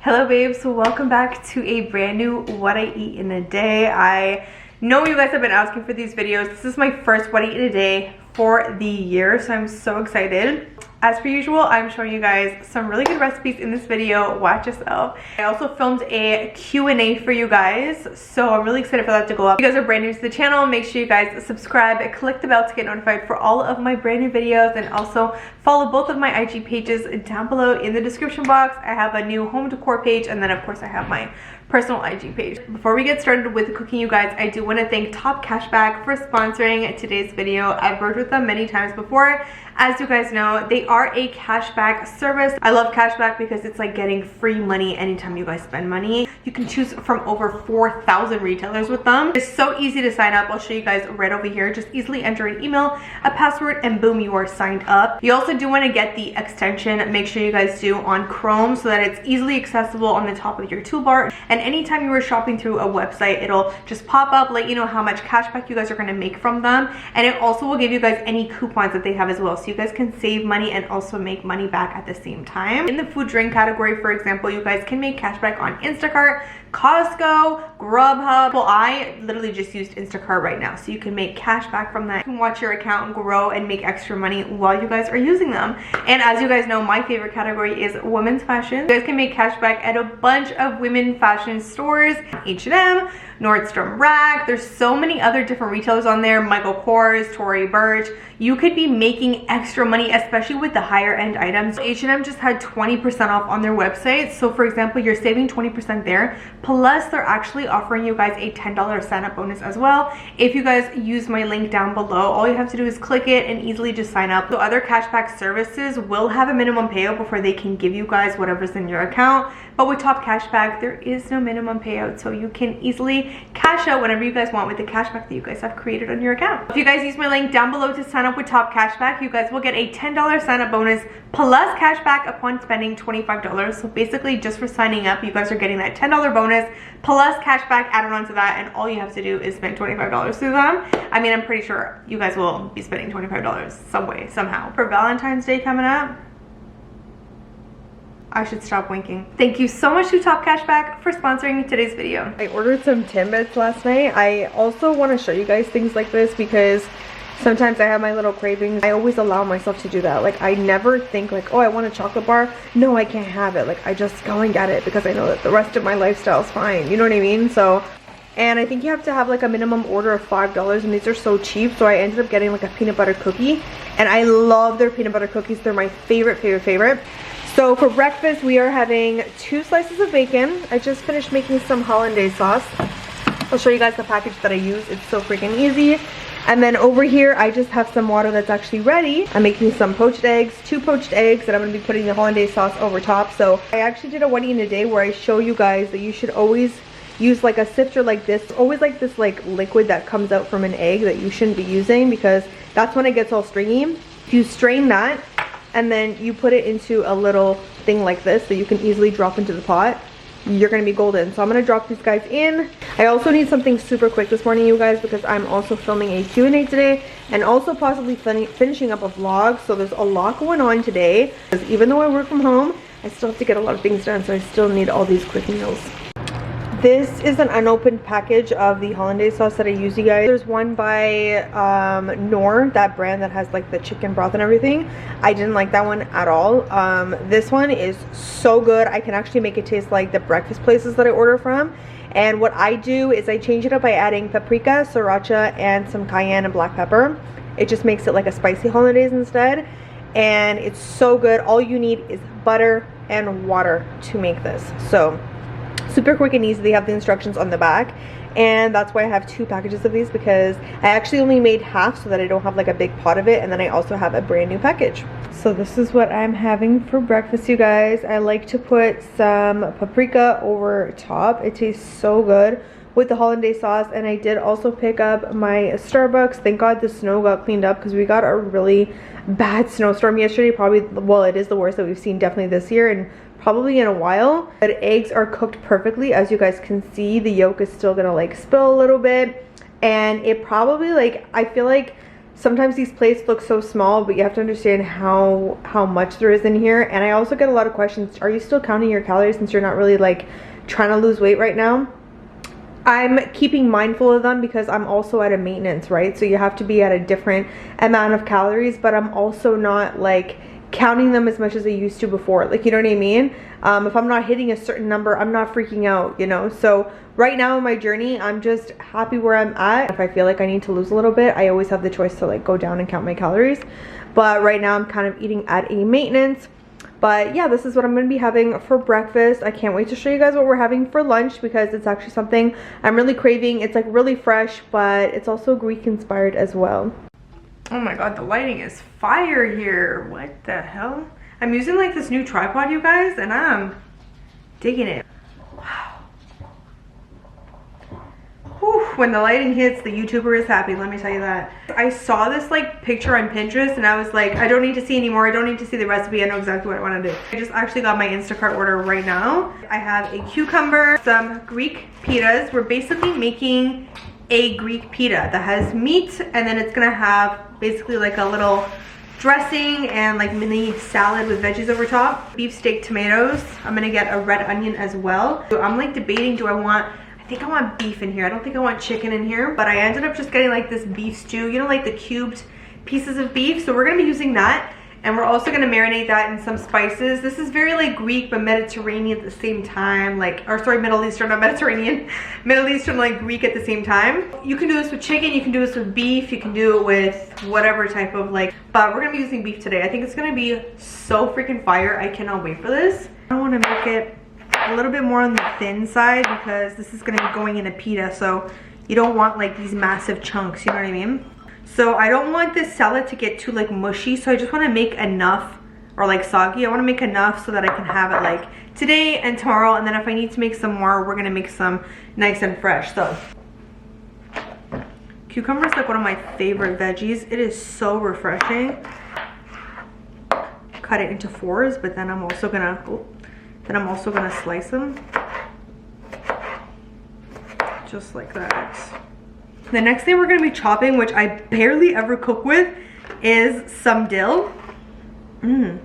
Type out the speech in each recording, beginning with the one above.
Hello babes, welcome back to a brand new what I eat in a day. I know you guys have been asking for these videos. This is my first what I eat in a day for the year, so I'm so excited. As per usual, I'm showing you guys some really good recipes in this video. Watch yourself. I also filmed a Q&A for you guys, so I'm really excited for that to go up. If you guys are brand new to the channel, make sure you guys subscribe and click the bell to get notified for all of my brand new videos, and also follow both of my IG pages down below in the description box. I have a new home decor page, and then of course I have my personal IG page. Before we get started with cooking, you guys, I do want to thank Top Cashback for sponsoring today's video. I've worked with them many times before. As you guys know, they are a cashback service. I love cashback because it's like getting free money anytime you guys spend money. You can choose from over 4,000 retailers with them. It's so easy to sign up. I'll show you guys right over here. Just easily enter an email, a password, and boom, you are signed up. You also do want to get the extension. Make sure you guys do on Chrome so that it's easily accessible on the top of your toolbar. And anytime you are shopping through a website, it'll just pop up, let you know how much cashback you guys are going to make from them. And it also will give you guys any coupons that they have as well, so you guys can save money and also make money back at the same time. In the food drink category, for example, you guys can make cashback on Instacart, Costco, Grubhub. Well, I literally just used Instacart right now, so you can make cash back from that. You can watch your account grow and make extra money while you guys are using them. And as you guys know, my favorite category is women's fashion. You guys can make cash back at a bunch of women fashion stores, H&M, Nordstrom Rack. There's so many other different retailers on there, Michael Kors, Tory Burch. You could be making extra money, especially with the higher end items. H&M just had 20% off on their website. So for example, you're saving 20% there. Plus, they're actually offering you guys a $10 sign up bonus as well. If you guys use my link down below, all you have to do is click it and easily just sign up. So other cashback services will have a minimum payout before they can give you guys whatever's in your account. But with Top Cashback, there is no minimum payout, so you can easily cash out whenever you guys want with the cashback that you guys have created on your account. If you guys use my link down below to sign up with Top Cashback, you guys will get a $10 sign up bonus plus cashback upon spending $25. So basically, just for signing up, you guys are getting that $10 bonus plus cashback added on to that, and all you have to do is spend $25 through them. I mean, I'm pretty sure you guys will be spending $25 some way, somehow. For Valentine's Day coming up, I should stop winking. Thank you so much to Top Cashback for sponsoring today's video. I ordered some Timbits last night. I also want to show you guys things like this because sometimes I have my little cravings. I always allow myself to do that. Like, I never think like, oh, I want a chocolate bar. No, I can't have it. Like, I just go and get it because I know that the rest of my lifestyle is fine. You know what I mean? So, and I think you have to have like a minimum order of $5, and these are so cheap. So I ended up getting like a peanut butter cookie, and I love their peanut butter cookies. They're my favorite. So for breakfast, we are having 2 slices of bacon. I just finished making some hollandaise sauce. I'll show you guys the package that I use. It's so freaking easy. And then over here, I just have some water that's actually ready. I'm making some poached eggs, 2 poached eggs, and I'm gonna be putting the hollandaise sauce over top. So I actually did a what I eat in a day where I show you guys that you should always use like a sifter like this. Always like this like liquid that comes out from an egg that you shouldn't be using, because that's when it gets all stringy. You strain that, and then you put it into a little thing like this so you can easily drop into the pot. You're gonna be golden. So I'm gonna drop these guys in. I also need something super quick this morning, you guys, because I'm also filming a Q&A today, and also possibly finishing up a vlog. So there's a lot going on today, because even though I work from home, I still have to get a lot of things done, so I still need all these quick meals. This is an unopened package of the hollandaise sauce that I use, you guys. There's one by Knorr, that brand that has like the chicken broth and everything. I didn't like that one at all. This one is so good. I can actually make it taste like the breakfast places that I order from. And what I do is I change it up by adding paprika, sriracha, and some cayenne and black pepper. It just makes it like a spicy hollandaise instead. And it's so good. All you need is butter and water to make this. So super quick and easy. They have the instructions on the back, and that's why I have 2 packages of these, because I actually only made half so that I don't have like a big pot of it, and then I also have a brand new package. So this is what I'm having for breakfast, you guys. I like to put some paprika over top. It tastes so good with the hollandaise sauce. And I did also pick up my Starbucks. Thank God the snow got cleaned up, because we got a really bad snowstorm yesterday. Probably, well, it is the worst that we've seen definitely this year and probably in a while. But eggs are cooked perfectly. As you guys can see, the yolk is still gonna like spill a little bit, and it probably, like, I feel like sometimes these plates look so small, but you have to understand how much there is in here. And I also get a lot of questions, are you still counting your calories since you're not really like trying to lose weight right now? I'm keeping mindful of them because I'm also at a maintenance, right? So you have to be at a different amount of calories, but I'm also not like counting them as much as I used to before. Like, you know what I mean? If I'm not hitting a certain number, I'm not freaking out, you know? So right now in my journey, I'm just happy where I'm at. If I feel like I need to lose a little bit, I always have the choice to like go down and count my calories. But right now I'm kind of eating at a maintenance. But yeah, this is what I'm going to be having for breakfast. I can't wait to show you guys what we're having for lunch because it's actually something I'm really craving. It's like really fresh, but it's also Greek inspired as well. Oh my god, the lighting is fire here. What the hell? I'm using like this new tripod, you guys, and I'm digging it. Wow. Whew, when the lighting hits, the YouTuber is happy, let me tell you that. I saw this like picture on Pinterest and I was like, I don't need to see anymore. I don't need to see the recipe. I know exactly what I want to do. I just actually got my Instacart order right now. I have a cucumber, some Greek pitas. We're basically making a Greek pita that has meat, and then it's gonna have basically like a little dressing and like mini salad with veggies over top. Beef steak tomatoes. I'm gonna get a red onion as well. So I'm like debating, I think I want beef in here. I don't think I want chicken in here, but I ended up just getting like this beef stew, you know, like the cubed pieces of beef. So we're gonna be using that, and we're also gonna marinate that in some spices. This is very like Greek but Mediterranean at the same time, like, or sorry, Middle Eastern, not Mediterranean, Middle Eastern, like Greek at the same time. You can do this with chicken, you can do this with beef, you can do it with whatever type of like, but we're gonna be using beef today. I think it's gonna be so freaking fire. I cannot wait for this. I want to make it a little bit more on the thin side because this is gonna be going in a pita, so you don't want like these massive chunks, you know what I mean? So I don't want this salad to get too like mushy, so I just want to make enough, or like soggy. I want to make enough so that I can have it like today and tomorrow, and then if I need to make some more, we're gonna make some nice and fresh. So cucumber is like one of my favorite veggies. It is so refreshing. Cut it into fours, but then I'm also gonna slice them just like that. The next thing we're gonna be chopping, which I barely ever cook with, is some dill. I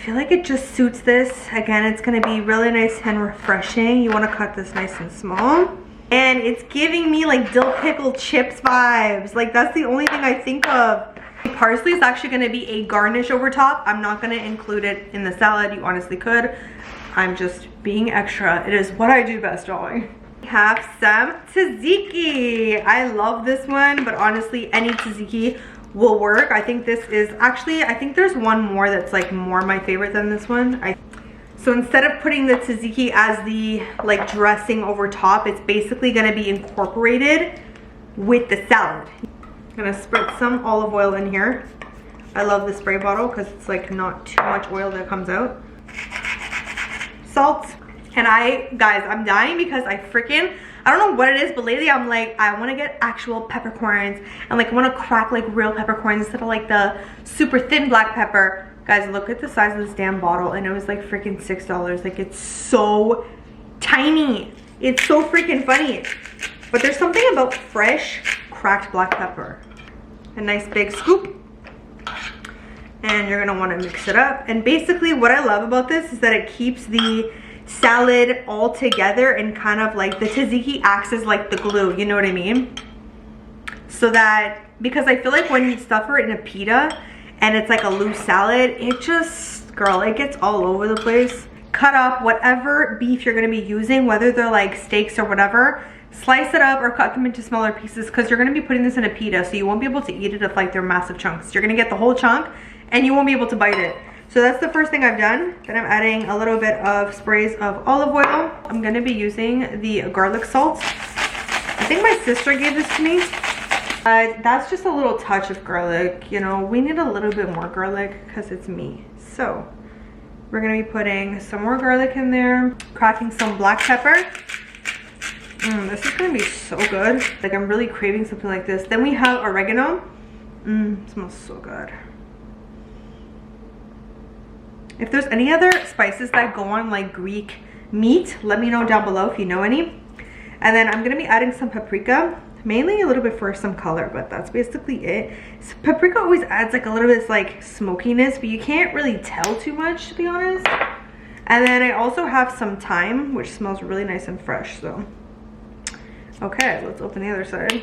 feel like it just suits this. Again, it's gonna be really nice and refreshing. You wanna cut this nice and small. And it's giving me like dill pickle chips vibes. Like, that's the only thing I think of. Parsley is actually gonna be a garnish over top. I'm not gonna include it in the salad. You honestly could. I'm just being extra. It is what I do best, darling. We have some tzatziki. I love this one, but honestly, any tzatziki will work. I think this is actually, I think there's one more that's like more my favorite than this one. So instead of putting the tzatziki as the like dressing over top, it's basically gonna be incorporated with the salad. I'm gonna spritz some olive oil in here. I love the spray bottle because it's like not too much oil that comes out. Salt. And guys, I'm dying because I don't know what it is, but lately I'm like, I want to get actual peppercorns and like I want to crack like real peppercorns instead of like the super thin black pepper. Guys, look at the size of this damn bottle, and it was like freaking $6. Like, it's so tiny. It's so freaking funny. But there's something about fresh cracked black pepper. A nice big scoop. And you're gonna want to mix it up. And basically what I love about this is that it keeps the salad all together, and kind of like the tzatziki acts as like the glue, you know what I mean? So that, because I feel like when you stuff it in a pita and it's like a loose salad, it just, girl, it gets all over the place. Cut up whatever beef you're gonna be using, whether they're like steaks or whatever, slice it up or cut them into smaller pieces, because you're gonna be putting this in a pita, so you won't be able to eat it if like they're massive chunks. You're gonna get the whole chunk and you won't be able to bite it. So that's the first thing I've done. Then I'm adding a little bit of sprays of olive oil. I'm gonna be using the garlic salt. I think my sister gave this to me. That's just a little touch of garlic. You know, we need a little bit more garlic because it's me. So we're gonna be putting some more garlic in there, cracking some black pepper. This is gonna be so good. Like, I'm really craving something like this. Then we have oregano. It smells so good. If there's any other spices that go on like Greek meat, let me know down below if you know any. And then I'm gonna be adding some paprika. mainly a little bit for some color, but that's basically it. So paprika always adds like a little bit of like smokiness, but you can't really tell too much, to be honest. And then I also have some thyme, which smells really nice and fresh. So okay, let's open the other side.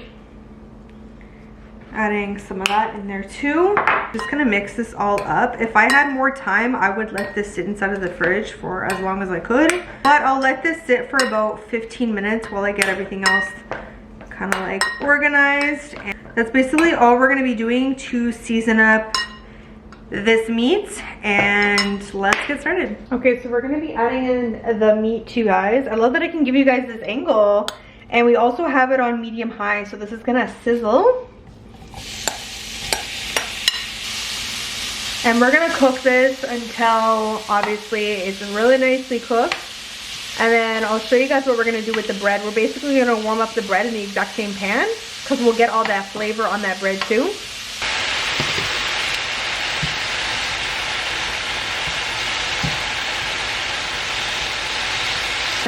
Adding some of that in there too. Just gonna mix this all up. If I had more time, I would let this sit inside of the fridge for as long as I could, but I'll let this sit for about 15 minutes while I get everything else kind of like organized. And that's basically all we're gonna be doing to season up this meat, and let's get started. Okay, so we're gonna be adding in the meat too, guys. I love that I can give you guys this angle, and we also have it on medium high, so this is gonna sizzle. And we're gonna cook this until obviously it's really nicely cooked. And then I'll show you guys what we're gonna do with the bread. We're basically gonna warm up the bread in the exact same pan because we'll get all that flavor on that bread too.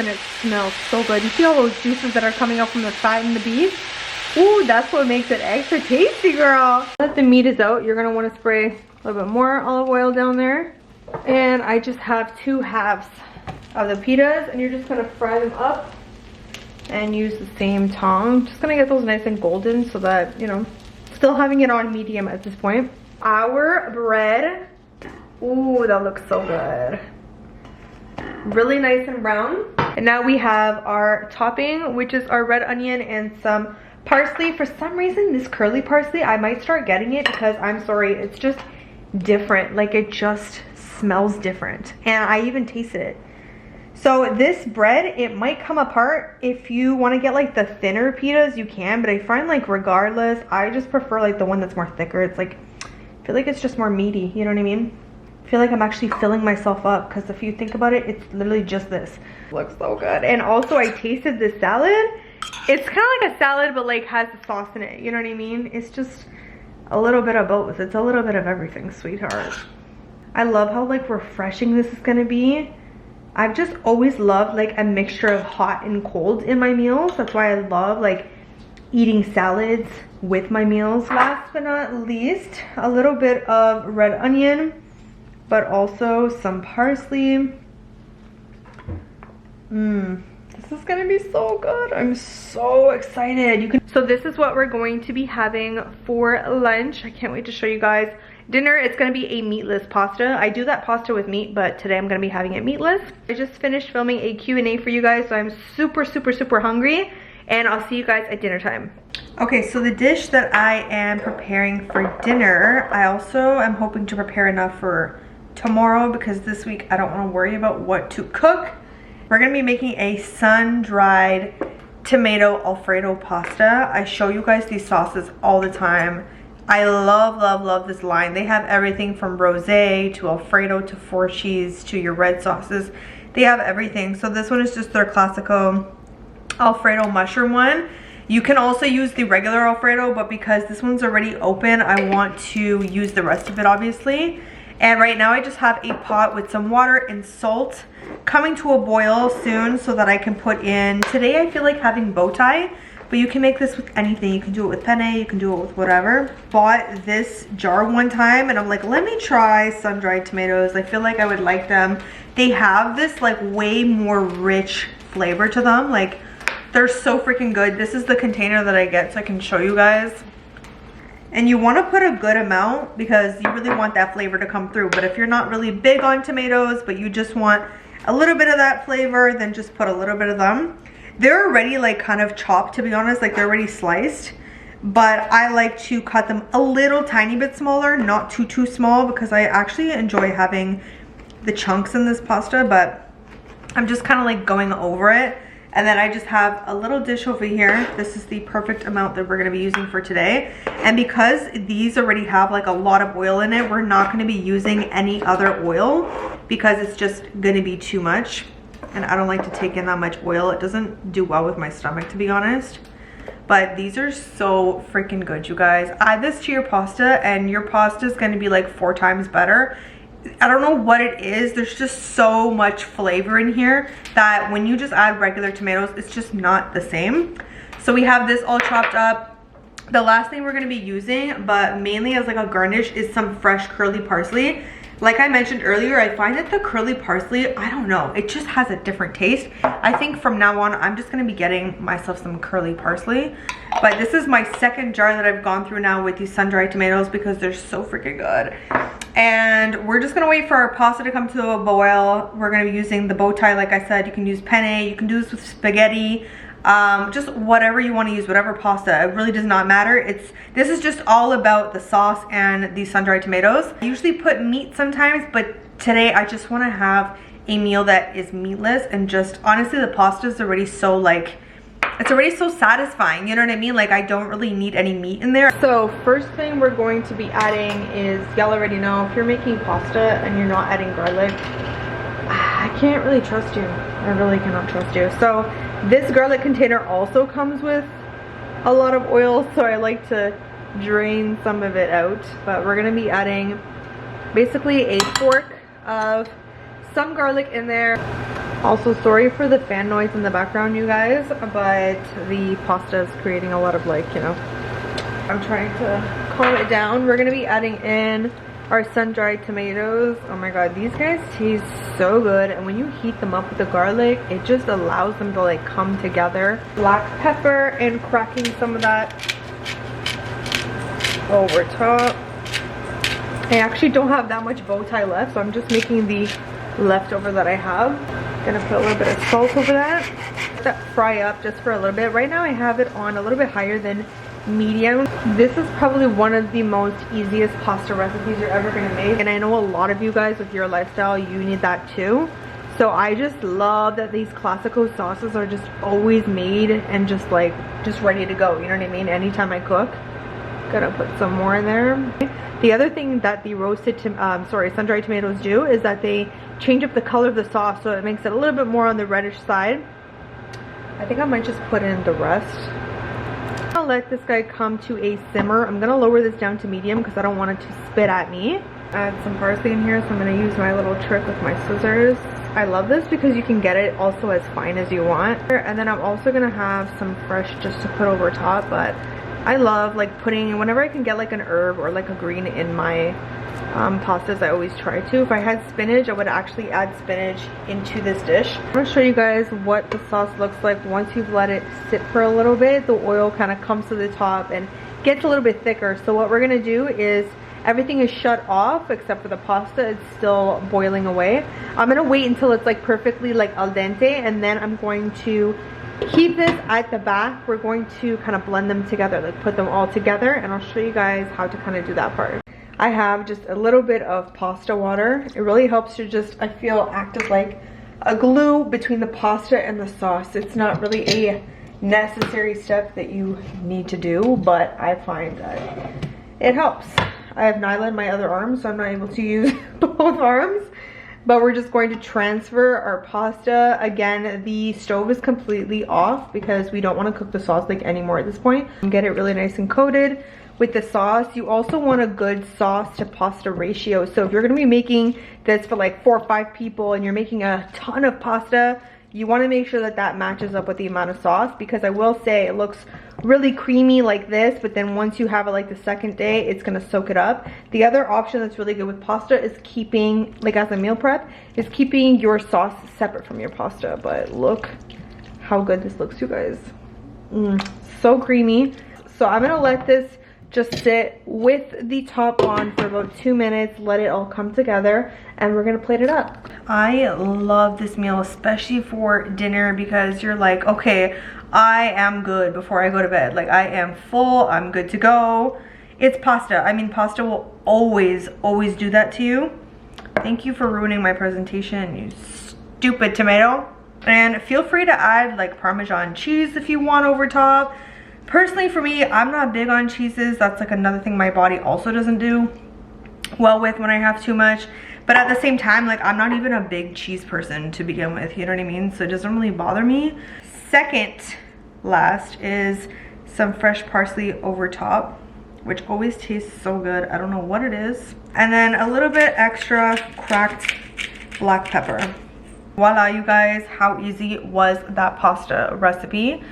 And it smells so good. You see all those juices that are coming out from the fat and the beef? Ooh, that's what makes it extra tasty, girl. Once the meat is out, you're gonna wanna spray a little bit more olive oil down there. And I just have 2 halves of the pitas, and you're just gonna fry them up and use the same tong. Just gonna get those nice and golden so that, you know, still having it on medium at this point. Our bread, ooh, that looks so good. Really nice and brown. And now we have our topping, which is our red onion and some parsley. For some reason, this curly parsley, I might start getting it because, I'm sorry, it's just different. Like, it just smells different, and I even tasted it. So this bread, it might come apart. If you want to get like the thinner pitas, you can, but I find like regardless, I just prefer like the one that's more thicker. It's like, I feel like it's just more meaty, you know what I mean? I feel like I'm actually filling myself up, because if you think about it, it's literally just this. Looks so good. And also I tasted this salad. It's kind of like a salad, but like has the sauce in it, you know what I mean? It's just a little bit of both. It's a little bit of everything, sweetheart. I love how like refreshing this is gonna be. I've just always loved like a mixture of hot and cold in my meals. That's why I love like eating salads with my meals. Last but not least, a little bit of red onion, but also some parsley. This is gonna be so good. I'm so excited. So this is what we're going to be having for lunch. I can't wait to show you guys. Dinner, it's gonna be a meatless pasta. I do that pasta with meat, but today I'm gonna be having it meatless. I just finished filming a Q&A for you guys, so I'm super hungry, and I'll see you guys at dinner time. Okay, so the dish that I am preparing for dinner, I also am hoping to prepare enough for tomorrow, because this week I don't want to worry about what to cook. We're gonna be making a sun-dried tomato Alfredo pasta. I show you guys these sauces all the time. I love this line. They have everything from rosé to Alfredo to 4 cheese to your red sauces. They have everything. So this one is just their classical Alfredo mushroom one. You can also use the regular Alfredo, but because this one's already open, I want to use the rest of it, obviously. And right now I just have a pot with some water and salt coming to a boil soon so that I can put in, today I feel like having bow tie, but you can make this with anything. You can do it with penne, you can do it with whatever. Bought this jar one time and I'm like, let me try sun-dried tomatoes. I feel like I would like them. They have this like way more rich flavor to them. Like, they're so freaking good. This is the container that I get so I can show you guys. And you want to put a good amount because you really want that flavor to come through. But if you're not really big on tomatoes, but you just want a little bit of that flavor, then just put a little bit of them. They're already like kind of chopped, to be honest, like they're already sliced. But I like to cut them a little tiny bit smaller, not too small, because I actually enjoy having the chunks in this pasta, but I'm just kind of like going over it. And then I just have a little dish over here. This is the perfect amount that we're gonna be using for today. And because these already have like a lot of oil in it, we're not gonna be using any other oil because it's just gonna be too much. And I don't like to take in that much oil. It doesn't do well with my stomach, to be honest. But these are so freaking good, you guys. Add this to your pasta and your pasta is gonna be like 4 times better. I don't know what it is. There's just so much flavor in here that when you just add regular tomatoes, it's just not the same. So we have this all chopped up. The last thing we're going to be using, but mainly as like a garnish, is some fresh curly parsley. Like I mentioned earlier, I find that the curly parsley, I don't know, it just has a different taste. I think from now on, I'm just going to be getting myself some curly parsley. But this is my second jar that I've gone through now with these sun-dried tomatoes because they're so freaking good. And we're just going to wait for our pasta to come to a boil. We're going to be using the bow tie, like I said. You can use penne, you can do this with spaghetti. Just whatever you want to use, whatever pasta, it really does not matter. This is just all about the sauce and the sun-dried tomatoes. I usually put meat sometimes, but today I just want to have a meal that is meatless, and just honestly the pasta is already so like, it's already so satisfying, you know what I mean? Like I don't really need any meat in there. So first thing we're going to be adding is, y'all already know, if you're making pasta and you're not adding garlic, I can't really trust you. I really cannot trust you. So this garlic container also comes with a lot of oil, so I like to drain some of it out. But we're gonna be adding basically a fork of some garlic in there. Also, sorry for the fan noise in the background, you guys, but the pasta is creating a lot of, like, you know, I'm trying to calm it down. We're gonna be adding in our sun-dried tomatoes. Oh my god, these guys taste so good, and when you heat them up with the garlic, it just allows them to like come together. Black pepper, and cracking some of that over top. I actually don't have that much bow tie left, so I'm just making the leftover that I have. Gonna put a little bit of salt over that. Let that fry up just for a little bit. Right now I have it on a little bit higher than medium. This is probably one of the most easiest pasta recipes you're ever gonna make, and I know a lot of you guys with your lifestyle, you need that too. So I just love that these classical sauces are just always made and just ready to go, you know what I mean? Anytime I cook. Gonna put some more in there. The other thing that the roasted sun-dried tomatoes do is that they change up the color of the sauce, so it makes it a little bit more on the reddish side. I think I might just put in the rest. I'll let this guy come to a simmer. I'm gonna lower this down to medium because I don't want it to spit at me. Add some parsley in here, so I'm gonna use my little trick with my scissors. I love this because you can get it also as fine as you want. And then I'm also gonna have some fresh just to put over top, but I love like putting, whenever I can get like an herb or like a green in my pastas, I always try to. If I had spinach, I would actually add spinach into this dish. I'm gonna show you guys what the sauce looks like once you've let it sit for a little bit. The oil kind of comes to the top and gets a little bit thicker. So what we're gonna do is, everything is shut off except for the pasta. It's still boiling away. I'm gonna wait until it's like perfectly like al dente, and then I'm going to keep this at the back. We're going to kind of blend them together, like put them all together, and I'll show you guys how to kind of do that part. I have just a little bit of pasta water. It really helps to just, I feel, act as like a glue between the pasta and the sauce. It's not really a necessary step that you need to do, but I find that it helps. I have Nyla in my other arm, so I'm not able to use both arms. But we're just going to transfer our pasta. Again, the stove is completely off because we don't want to cook the sauce like anymore at this point. Get it really nice and coated with the sauce. You also want a good sauce to pasta ratio. So if you're going to be making this for like 4 or 5 people and you're making a ton of pasta, you want to make sure that that matches up with the amount of sauce, because I will say it looks really creamy like this, but then once you have it like the second day, it's going to soak it up. The other option that's really good with pasta is keeping, like as a meal prep, is keeping your sauce separate from your pasta. But look how good this looks, you guys. So creamy. So I'm going to let this just sit with the top on for about 2 minutes, let it all come together, and we're gonna plate it up. I love this meal, especially for dinner, because you're like, okay, I am good before I go to bed. Like, I am full, I'm good to go. It's pasta. I mean, pasta will always do that to you. Thank you for ruining my presentation, you stupid tomato. And feel free to add like Parmesan cheese if you want over top. Personally, for me, I'm not big on cheeses. That's like another thing my body also doesn't do well with when I have too much. But at the same time, like, I'm not even a big cheese person to begin with, you know what I mean? So it doesn't really bother me. Second last is some fresh parsley over top, which always tastes so good. I don't know what it is. And then a little bit extra cracked black pepper. Voila, you guys, how easy was that pasta recipe?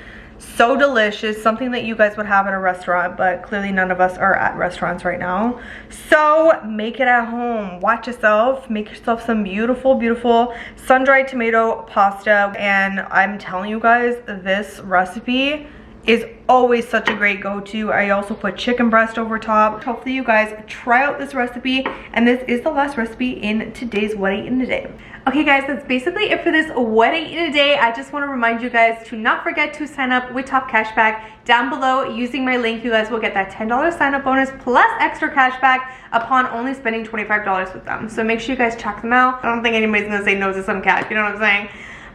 So delicious, something that you guys would have at a restaurant, but clearly none of us are at restaurants right now. So make it at home. Watch yourself, make yourself some beautiful, beautiful sun-dried tomato pasta. And I'm telling you guys, this recipe is always such a great go-to. I also put chicken breast over top. Hopefully you guys try out this recipe, and this is the last recipe in today's what I eat in a day. Okay guys, that's basically it for this what I eat in a day. I just want to remind you guys to not forget to sign up with Top Cashback down below. Using my link, you guys will get that $10 sign up bonus plus extra cashback upon only spending $25 with them. So make sure you guys check them out. I don't think anybody's gonna say no to some cash, you know what I'm saying?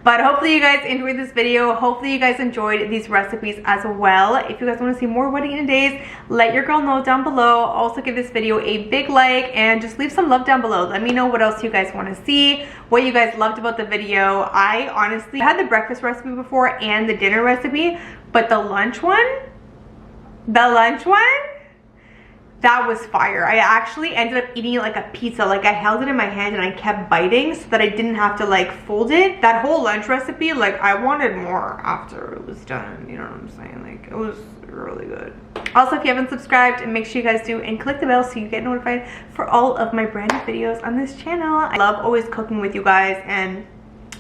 But hopefully you guys enjoyed this video. Hopefully you guys enjoyed these recipes as well. If you guys want to see more what I eat in days, let your girl know down below. Also give this video a big like and just leave some love down below. Let me know what else you guys want to see, what you guys loved about the video. I honestly had the breakfast recipe before and the dinner recipe, but the lunch one, that was fire. I actually ended up eating it like a pizza. Like I held it in my hand and I kept biting so that I didn't have to like fold it. That whole lunch recipe, like I wanted more after it was done. You know what I'm saying? Like it was really good. Also, if you haven't subscribed, make sure you guys do and click the bell so you get notified for all of my brand new videos on this channel. I love always cooking with you guys, and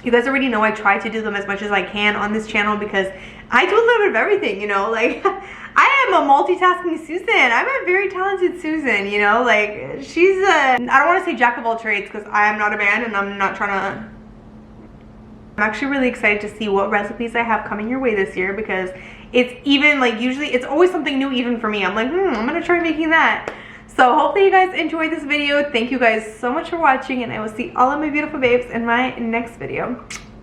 you guys already know I try to do them as much as I can on this channel because I do a little bit of everything, you know, like I am a multitasking Susan. I'm a very talented Susan, you know, like she's a, I don't want to say jack of all trades because I am not a man and I'm not trying to. I'm actually really excited to see what recipes I have coming your way this year because it's even like usually it's always something new even for me. I'm like, I'm gonna try making that. So hopefully you guys enjoyed this video. Thank you guys so much for watching, and I will see all of my beautiful babes in my next video.